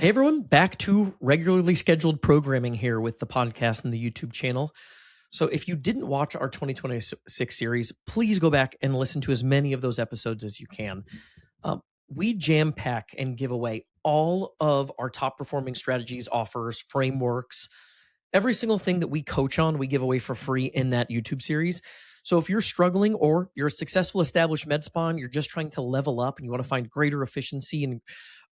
Hey everyone, back to regularly scheduled programming here with the podcast and the YouTube channel. So if you didn't watch our 2026 series, please go back and listen to as many of those episodes as you can. We jam pack and give away all of our top performing strategies, offers, frameworks, every single thing that we coach on, we give away for free in that YouTube series. So if you're struggling or you're a successful established med spa and you're just trying to level up and you want to find greater efficiency and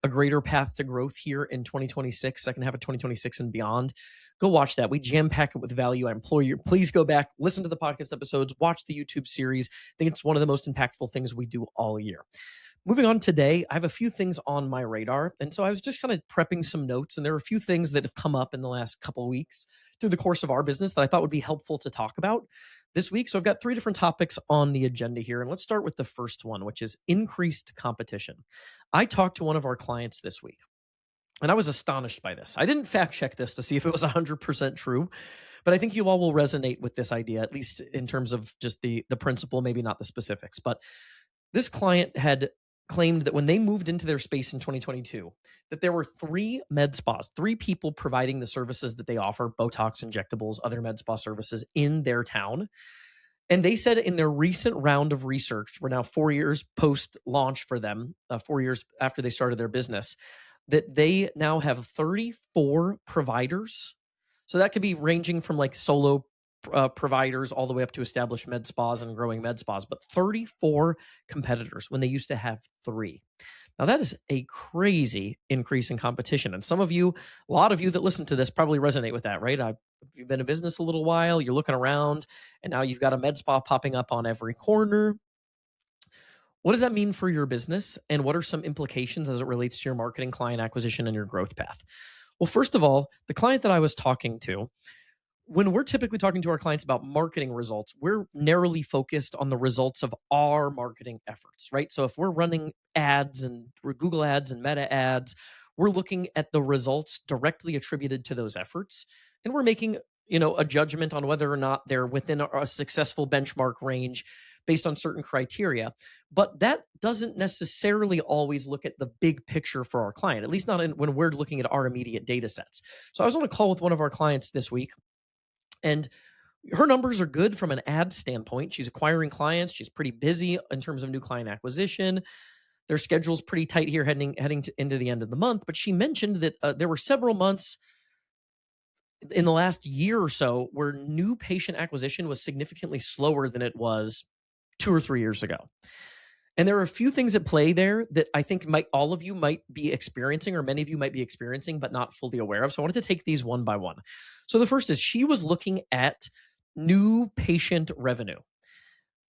a greater path to growth here in 2026, second half of 2026 and beyond, go watch that. We jam pack it with value. I implore you, please go back, listen to the podcast episodes, watch the YouTube series. I think it's one of the most impactful things we do all year. Moving on today, I have a few things on my radar. And so I was just kind of prepping some notes, and there are a few things that have come up in the last couple of weeks through the course of our business that I thought would be helpful to talk about this week. So I've got 3 different topics on the agenda here. And let's start with the first one, which is increased competition. I talked to one of our clients this week, and I was astonished by this. I didn't fact check this to see if it was 100% true, but I think you all will resonate with this idea, at least in terms of just the principle, maybe not the specifics. But this client had claimed that when they moved into their space in 2022, that there were 3 med spas, 3 people providing the services that they offer, Botox, injectables, other med spa services in their town. And they said in their recent round of research, we're now 4 years post-launch for them, 4 years after they started their business, that they now have 34 providers. So that could be ranging from like solo providers all the way up to established med spas and growing med spas, but 34 competitors when they used to have 3. Now that is a crazy increase in competition. And some of you, a lot of you that listen to this probably resonate with that, right? You've been in business a little while, you're looking around, and now you've got a med spa popping up on every corner. What does that mean for your business? And what are some implications as it relates to your marketing, client acquisition, and your growth path? Well, first of all, the client that I was talking to, when we're typically talking to our clients about marketing results, we're narrowly focused on the results of our marketing efforts, right? So if we're running ads and Google ads and Meta ads, we're looking at the results directly attributed to those efforts. And we're making, a judgment on whether or not they're within a successful benchmark range based on certain criteria. But that doesn't necessarily always look at the big picture for our client, at least not when we're looking at our immediate data sets. So I was on a call with one of our clients this week, and her numbers are good from an ad standpoint. She's acquiring clients. She's pretty busy in terms of new client acquisition. Their schedule's pretty tight here heading into the end of the month. But she mentioned that there were several months in the last year or so where new patient acquisition was significantly slower than it was 2 or 3 years ago. And there are a few things at play there that I think all of you might be experiencing, or many of you might be experiencing, but not fully aware of. So I wanted to take these one by one. So the first is she was looking at new patient revenue.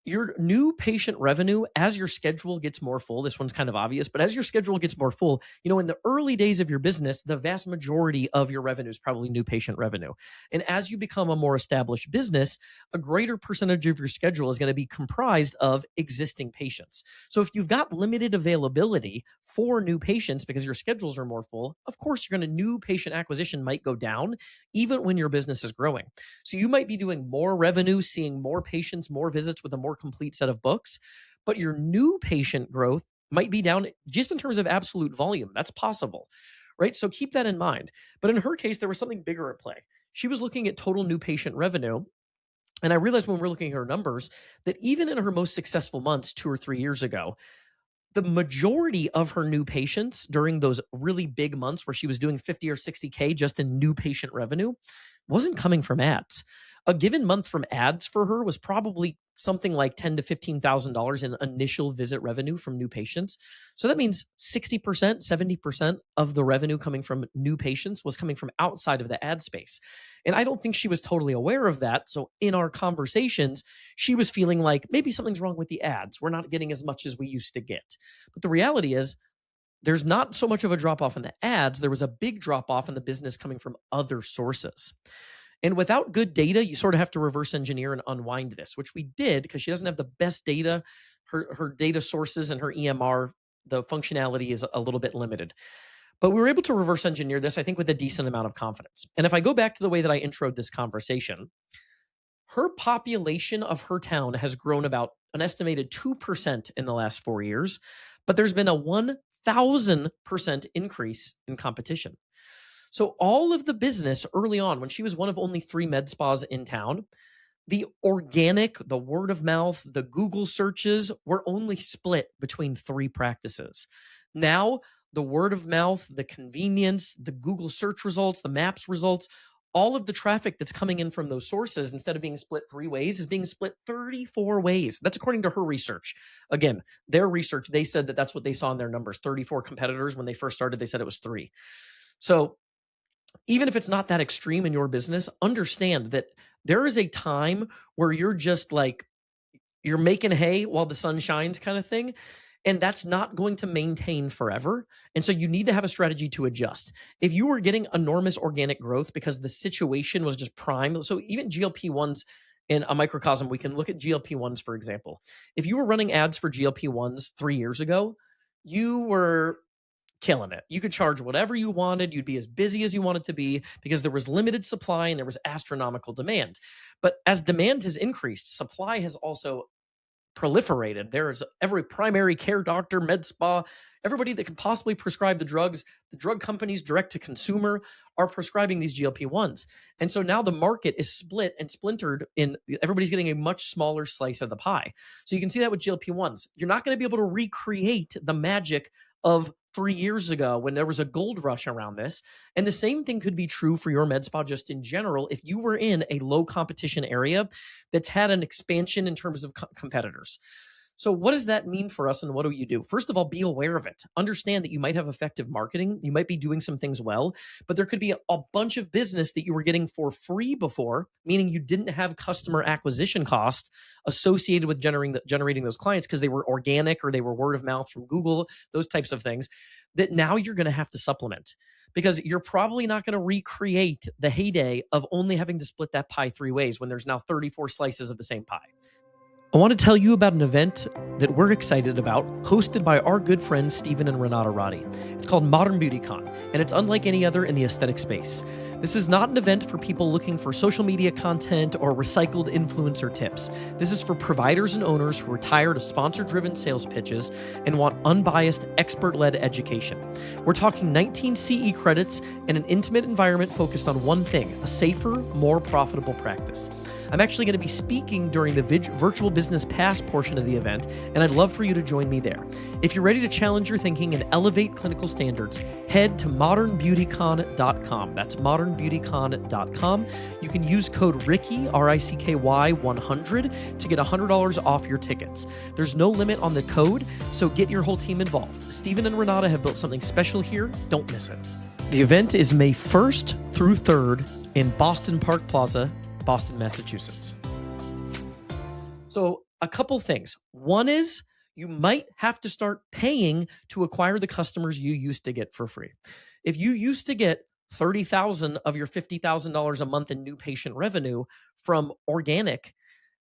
Your new patient revenue, as your schedule gets more full, this one's kind of obvious, but as your schedule gets more full, in the early days of your business, the vast majority of your revenue is probably new patient revenue. And as you become a more established business, a greater percentage of your schedule is going to be comprised of existing patients. So if you've got limited availability for new patients because your schedules are more full, of course, new patient acquisition might go down even when your business is growing. So you might be doing more revenue, seeing more patients, more visits with a more complete set of books, but your new patient growth might be down just in terms of absolute volume. That's possible, right? So keep that in mind. But in her case, there was something bigger at play. She was looking at total new patient revenue. And I realized when we're looking at her numbers that even in her most successful months 2 or 3 years ago, the majority of her new patients during those really big months where she was doing 50 or 60K just in new patient revenue wasn't coming from ads. A given month from ads for her was probably something like $10,000 to $15,000 in initial visit revenue from new patients. So that means 60%, 70% of the revenue coming from new patients was coming from outside of the ad space. And I don't think she was totally aware of that. So in our conversations, she was feeling like maybe something's wrong with the ads. We're not getting as much as we used to get. But the reality is, there's not so much of a drop off in the ads. There was a big drop off in the business coming from other sources. And without good data, you sort of have to reverse engineer and unwind this, which we did because she doesn't have the best data. Her data sources and her EMR, the functionality is a little bit limited. But we were able to reverse engineer this, I think, with a decent amount of confidence. And if I go back to the way that I introed this conversation, her population of her town has grown about an estimated 2% in the last 4 years, but there's been a 1 1,000% increase in competition. So all of the business early on, when she was one of only 3 med spas in town, the organic, the word of mouth, the Google searches were only split between 3 practices. Now, the word of mouth, the convenience, the Google search results, the maps results, all of the traffic that's coming in from those sources, instead of being split 3 ways, is being split 34 ways. That's according to her research. Again, their research, they said that that's what they saw in their numbers. 34 competitors. When they first started, they said it was 3. So even if it's not that extreme in your business, understand that there is a time where you're just like, you're making hay while the sun shines kind of thing. And that's not going to maintain forever. And so you need to have a strategy to adjust. If you were getting enormous organic growth because the situation was just prime, so even GLP-1s in a microcosm, we can look at GLP-1s, for example. If you were running ads for GLP-1s 3 years ago, you were killing it. You could charge whatever you wanted. You'd be as busy as you wanted to be because there was limited supply and there was astronomical demand. But as demand has increased, supply has also proliferated. There's every primary care doctor, med spa, everybody that can possibly prescribe the drugs. The drug companies direct to consumer are prescribing these GLP-1s. And so now the market is split and splintered in everybody's getting a much smaller slice of the pie. So you can see that with GLP-1s. You're not going to be able to recreate the magic of 3 years ago when there was a gold rush around this. And the same thing could be true for your med spa just in general. If you were in a low competition area that's had an expansion in terms of competitors. So what does that mean for us and what do you do? First of all, be aware of it. Understand that you might have effective marketing. You might be doing some things well, but there could be a bunch of business that you were getting for free before, meaning you didn't have customer acquisition cost associated with generating those clients because they were organic or they were word of mouth from Google, those types of things, that now you're going to have to supplement because you're probably not going to recreate the heyday of only having to split that pie 3 ways when there's now 34 slices of the same pie. I want to tell you about an event that we're excited about, hosted by our good friends Steven and Renata Roddy. It's called Modern Beauty Con, and it's unlike any other in the aesthetic space. This is not an event for people looking for social media content or recycled influencer tips. This is for providers and owners who are tired of sponsor-driven sales pitches and want unbiased, expert-led education. We're talking 19 CE credits and an intimate environment focused on one thing, a safer, more profitable practice. I'm actually going to be speaking during the Virtual Business Pass portion of the event, and I'd love for you to join me there. If you're ready to challenge your thinking and elevate clinical standards, head to modernbeautycon.com. That's modernbeautycon.com. You can use code RICKY, R-I-C-K-Y 100 to get $100 off your tickets. There's no limit on the code, so get your whole team involved. Steven and Renata have built something special here. Don't miss it. The event is May 1st through 3rd in Boston Park Plaza, Boston, Massachusetts. So a couple things. One is you might have to start paying to acquire the customers you used to get for free. If you used to get $30,000 of your $50,000 a month in new patient revenue from organic,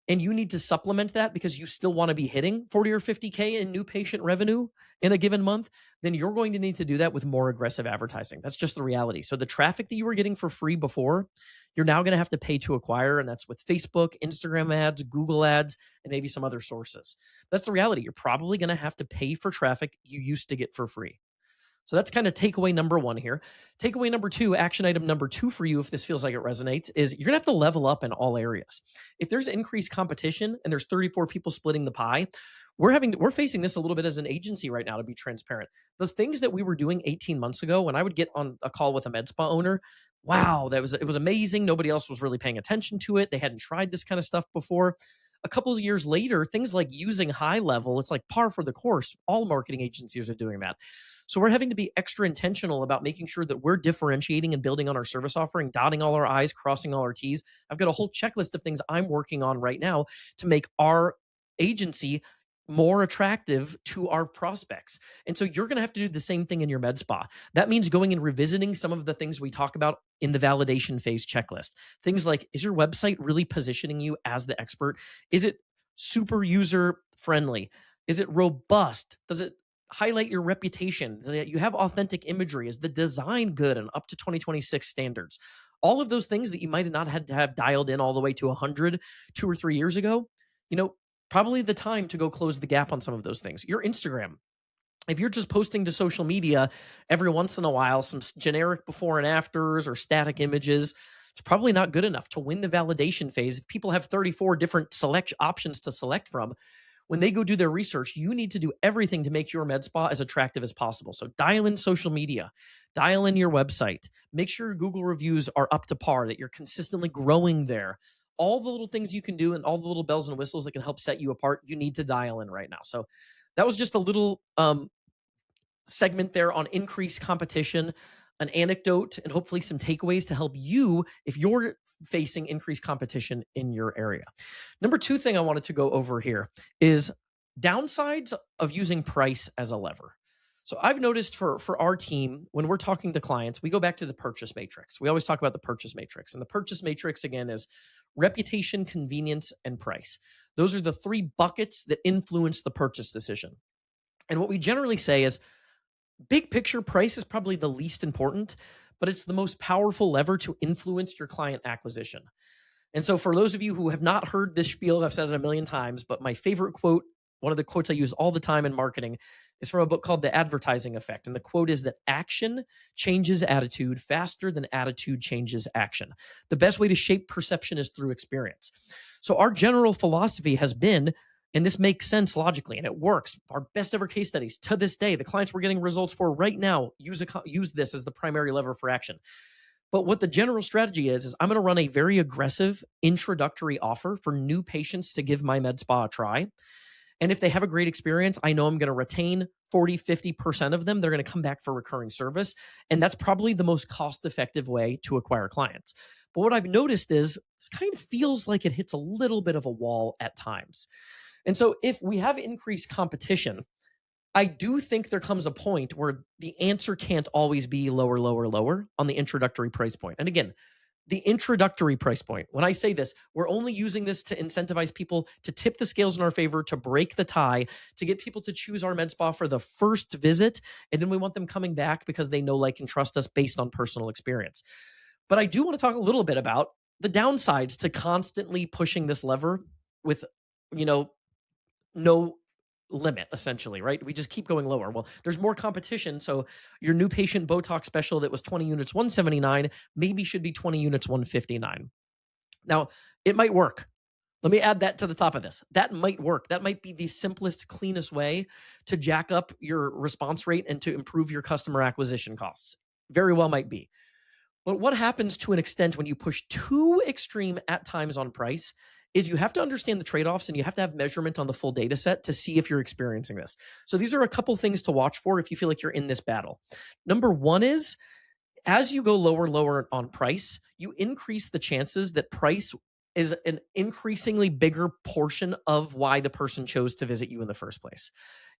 and you need to supplement that because you still want to be hitting 40 or 50K in new patient revenue in a given month, then you're going to need to do that with more aggressive advertising. That's just the reality. So the traffic that you were getting for free before, you're now going to have to pay to acquire, and that's with Facebook, Instagram ads, Google ads, and maybe some other sources. That's the reality. You're probably going to have to pay for traffic you used to get for free. So that's kind of takeaway number 1 here. Takeaway number 2, action item number 2 for you, if this feels like it resonates, is you're going to have to level up in all areas. If there's increased competition and there's 34 people splitting the pie, we're facing this a little bit as an agency right now, to be transparent. The things that we were doing 18 months ago, when I would get on a call with a med spa owner, wow, it was amazing. Nobody else was really paying attention to it. They hadn't tried this kind of stuff before. A couple of years later, things like using high level, it's like par for the course. All marketing agencies are doing that. So we're having to be extra intentional about making sure that we're differentiating and building on our service offering, dotting all our I's, crossing all our T's. I've got a whole checklist of things I'm working on right now to make our agency more attractive to our prospects. And so you're going to have to do the same thing in your med spa. That means going and revisiting some of the things we talk about in the validation phase checklist. Things like, is your website really positioning you as the expert? Is it super user friendly? Is it robust? Does it highlight your reputation? Does you have authentic imagery? Is the design good and up to 2026 standards? All of those things that you might have not had to have dialed in all the way to 100 2 or 3 years ago, probably the time to go close the gap on some of those things. Your Instagram. If you're just posting to social media every once in a while, some generic before and afters or static images, it's probably not good enough to win the validation phase. If people have 34 different select options to select from, when they go do their research, you need to do everything to make your med spa as attractive as possible. So dial in social media, dial in your website, make sure your Google reviews are up to par, that you're consistently growing there. All the little things you can do and all the little bells and whistles that can help set you apart, you need to dial in right now. So that was just a little segment there on increased competition, an anecdote, and hopefully some takeaways to help you if you're facing increased competition in your area. Number two thing I wanted to go over here is downsides of using price as a lever. So I've noticed for our team, when we're talking to clients, we go back to the purchase matrix. We always talk about the purchase matrix. And the purchase matrix, again, is reputation, convenience, and price. Those are the three buckets that influence the purchase decision. And what we generally say is, big picture, price is probably the least important, but it's the most powerful lever to influence your client acquisition. And so for those of you who have not heard this spiel, I've said it a million times, but my favorite quote, one of the quotes I use all the time in marketing, is from a book called The Advertising Effect. And the quote is that action changes attitude faster than attitude changes action. The best way to shape perception is through experience. So our general philosophy has been, and this makes sense logically, and it works. Our best ever case studies to this day, the clients we're getting results for right now, use this as the primary lever for action. But what the general strategy is I'm going to run a very aggressive introductory offer for new patients to give my med spa a try. And if they have a great experience, I know I'm going to retain 40, 50% of them. They're going to come back for recurring service. And that's probably the most cost-effective way to acquire clients. But what I've noticed is this kind of feels like it hits a little bit of a wall at times. And so if we have increased competition, I do think there comes a point where the answer can't always be lower, lower, lower on the introductory price point. And again, the introductory price point, when I say this, we're only using this to incentivize people to tip the scales in our favor, to break the tie, to get people to choose our med spa for the first visit. And then we want them coming back because they know, like, and trust us based on personal experience. But I do want to talk a little bit about the downsides to constantly pushing this lever with, no limit, essentially, right? We just keep going lower. Well, there's more competition. So your new patient Botox special that was 20 units, 179, maybe should be 20 units, 159. Now, it might work. Let me add that to the top of this. That might work. That might be the simplest, cleanest way to jack up your response rate and to improve your customer acquisition costs. Very well might be. But what happens to an extent when you push too extreme at times on price is you have to understand the trade-offs and you have to have measurement on the full data set to see if you're experiencing this. So these are a couple things to watch for if you feel like you're in this battle. Number one is, as you go lower on price, you increase the chances that price is an increasingly bigger portion of why the person chose to visit you in the first place.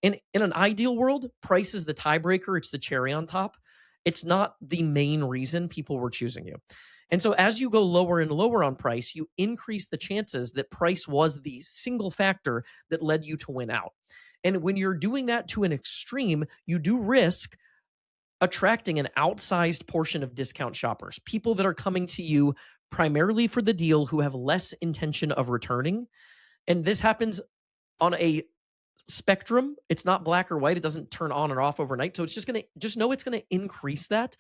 In an ideal world, price is the tiebreaker. It's the cherry on top. It's not the main reason people were choosing you. And so as you go lower and lower on price, you increase the chances that price was the single factor that led you to win out. And when you're doing that to an extreme, you do risk attracting an outsized portion of discount shoppers, people that are coming to you primarily for the deal who have less intention of returning. And this happens on a spectrum. It's not black or white. It doesn't turn on or off overnight. So it's just know it's going to increase that.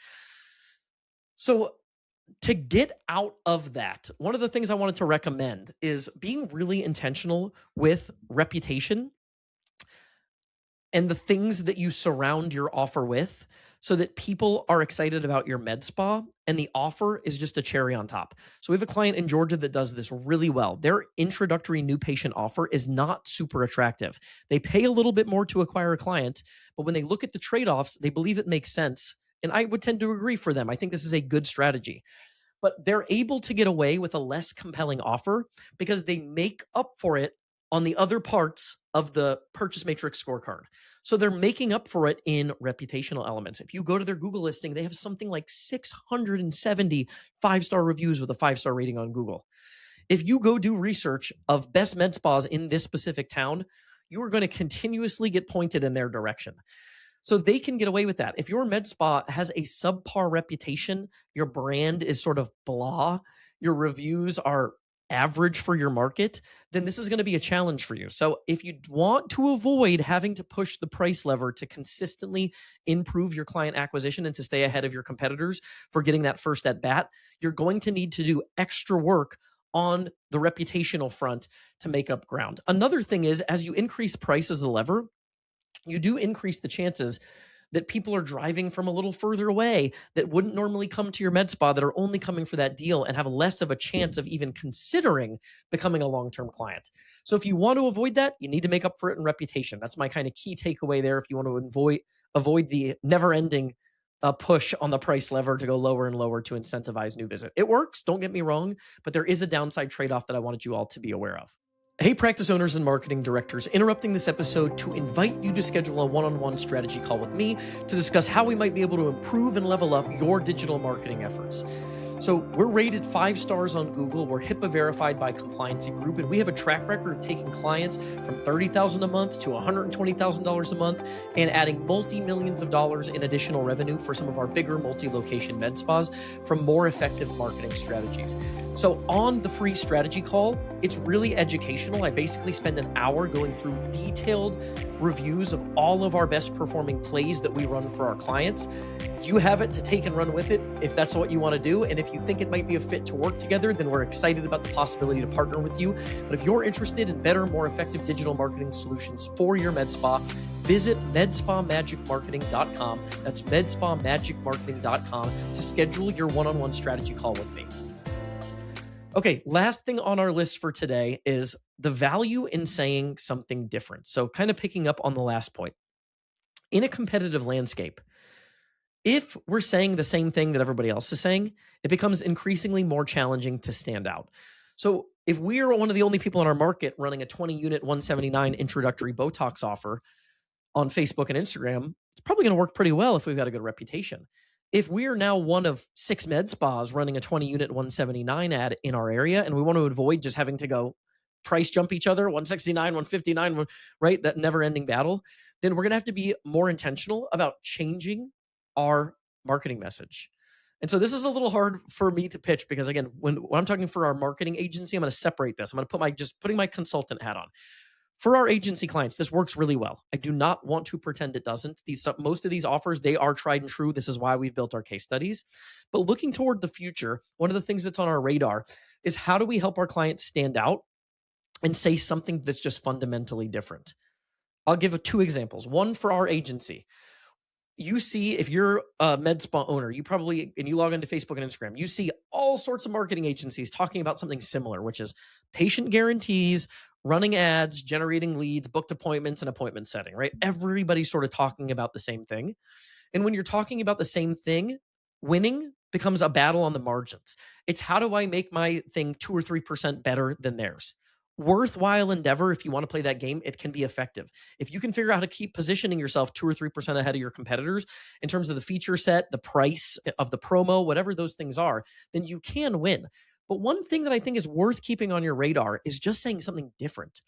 So to get out of that, one of the things I wanted to recommend is being really intentional with reputation and the things that you surround your offer with so that people are excited about your med spa and the offer is just a cherry on top. So we have a client in Georgia that does this really well. Their introductory new patient offer is not super attractive. They pay a little bit more to acquire a client, but when they look at the trade-offs, they believe it makes sense. And I would tend to agree for them. I think this is a good strategy. But they're able to get away with a less compelling offer because they make up for it on the other parts of the purchase matrix scorecard. So they're making up for it in reputational elements. If you go to their Google listing, they have something like 670 five-star reviews with a 5-star rating on Google. If you go do research of best med spas in this specific town, you are going to continuously get pointed in their direction. So they can get away with that. If your med spa has a subpar reputation, your brand is sort of blah, your reviews are average for your market, then this is going to be a challenge for you. So if you want to avoid having to push the price lever to consistently improve your client acquisition and to stay ahead of your competitors for getting that first at bat, you're going to need to do extra work on the reputational front to make up ground. Another thing is, as you increase price as the lever, you do increase the chances that people are driving from a little further away that wouldn't normally come to your med spa, that are only coming for that deal and have less of a chance of even considering becoming a long-term client. So if you want to avoid that, you need to make up for it in reputation. That's my kind of key takeaway there. If you want to avoid the never-ending push on the price lever to go lower and lower to incentivize new visit. It works, don't get me wrong, but there is a downside trade-off that I wanted you all to be aware of. Hey, practice owners and marketing directors, interrupting this episode to invite you to schedule a one-on-one strategy call with me to discuss how we might be able to improve and level up your digital marketing efforts. So we're rated 5 stars on Google. We're HIPAA verified by Compliancy Group, and we have a track record of taking clients from $30,000 a month to $120,000 a month and adding multi-millions of dollars in additional revenue for some of our bigger multi-location med spas from more effective marketing strategies. So on the free strategy call, it's really educational. I basically spend an hour going through detailed reviews of all of our best performing plays that we run for our clients. You have it to take and run with it if that's what you want to do. And if you think it might be a fit to work together, then we're excited about the possibility to partner with you. But if you're interested in better, more effective digital marketing solutions for your med spa, visit medspamagicmarketing.com. That's medspamagicmarketing.com to schedule your one-on-one strategy call with me. Okay, last thing on our list for today is the value in saying something different. So kind of picking up on the last point. In a competitive landscape, if we're saying the same thing that everybody else is saying, it becomes increasingly more challenging to stand out. So if we're one of the only people in our market running a 20-unit 179 introductory Botox offer on Facebook and Instagram, it's probably going to work pretty well if we've got a good reputation. If we're now one of 6 med spas running a 20-unit 179 ad in our area, and we want to avoid just having to go price jump each other, 169, 159, right? That never-ending battle, then we're going to have to be more intentional about changing our marketing message. And so this is a little hard for me to pitch because, again, when I'm talking for our marketing agency, I'm going to separate this. I'm going to putting my consultant hat on. For our agency clients, this works really well. I do not want to pretend it doesn't. Most of these offers, they are tried and true. This is why we've built our case studies. But looking toward the future, one of the things that's on our radar is how do we help our clients stand out and say something that's just fundamentally different. I'll give 2 examples. One for our agency. You see, if you're a med spa owner, and you log into Facebook and Instagram, you see all sorts of marketing agencies talking about something similar, which is patient guarantees, running ads, generating leads, booked appointments, and appointment setting, right? Everybody's sort of talking about the same thing. And when you're talking about the same thing, winning becomes a battle on the margins. It's how do I make my thing 2 or 3% better than theirs? Worthwhile endeavor. If you want to play that game, it can be effective. If you can figure out how to keep positioning yourself 2 or 3% ahead of your competitors in terms of the feature set, the price of the promo, whatever those things are, then you can win. But one thing that I think is worth keeping on your radar is just saying something different.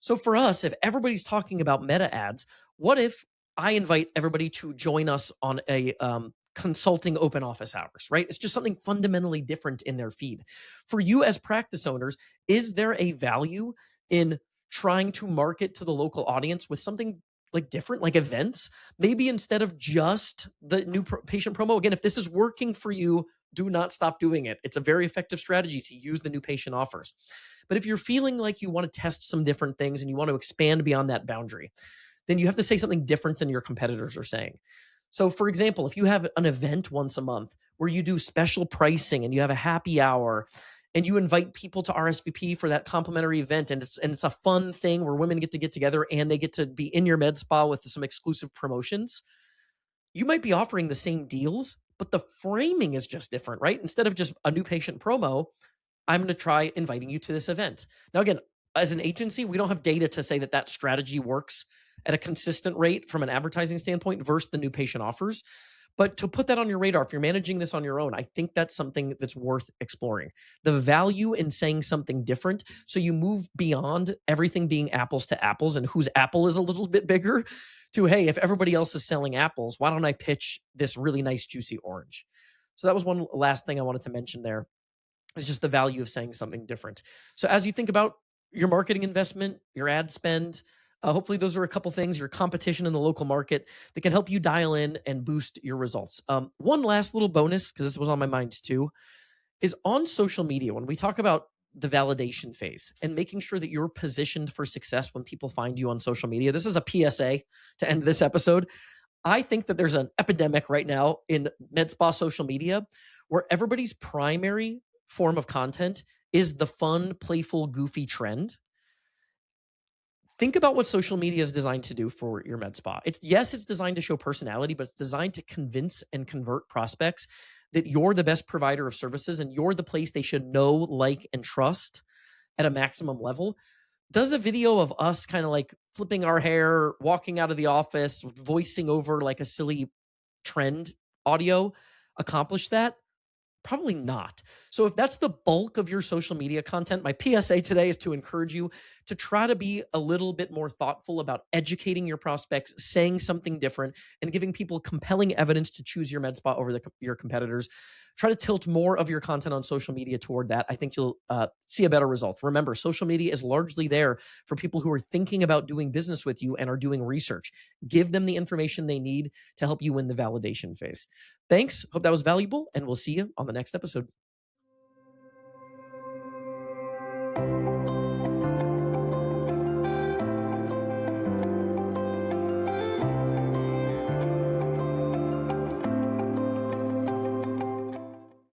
So for us, if everybody's talking about meta ads, what if I invite everybody to join us on a consulting open office hours, right? It's just something fundamentally different in their feed. For you as practice owners, is there a value in trying to market to the local audience with something like different, like events? Maybe instead of just the new patient promo. Again, if this is working for you, do not stop doing it. It's a very effective strategy to use the new patient offers. But if you're feeling like you want to test some different things and you want to expand beyond that boundary, then you have to say something different than your competitors are saying. So for example, if you have an event once a month where you do special pricing and you have a happy hour and you invite people to RSVP for that complimentary event, and it's a fun thing where women get together and they get to be in your med spa with some exclusive promotions, you might be offering the same deals, but the framing is just different, right? Instead of just a new patient promo, I'm going to try inviting you to this event. Now, again, as an agency, we don't have data to say that strategy works at a consistent rate from an advertising standpoint versus the new patient offers. But to put that on your radar, if you're managing this on your own, I think that's something that's worth exploring. The value in saying something different, so you move beyond everything being apples to apples and whose apple is a little bit bigger to, hey, if everybody else is selling apples, why don't I pitch this really nice juicy orange? So that was one last thing I wanted to mention there. It's just the value of saying something different. So as you think about your marketing investment, your ad spend, hopefully those are a couple things, your competition in the local market that can help you dial in and boost your results. One last little bonus, because this was on my mind too, is on social media, when we talk about the validation phase and making sure that you're positioned for success when people find you on social media. This is a PSA to end this episode. I think that there's an epidemic right now in med spa social media where everybody's primary form of content is the fun, playful, goofy trend. Think about what social media is designed to do for your med spa. It's designed to show personality, but it's designed to convince and convert prospects that you're the best provider of services and you're the place they should know, like, and trust at a maximum level. Does a video of us kind of like flipping our hair, walking out of the office, voicing over like a silly trend audio accomplish that? Probably not. So if that's the bulk of your social media content, my PSA today is to encourage you to try to be a little bit more thoughtful about educating your prospects, saying something different, and giving people compelling evidence to choose your med spa over your competitors. Try to tilt more of your content on social media toward that. I think you'll see a better result. Remember, social media is largely there for people who are thinking about doing business with you and are doing research. Give them the information they need to help you win the validation phase. Thanks. Hope that was valuable, and we'll see you on the next episode.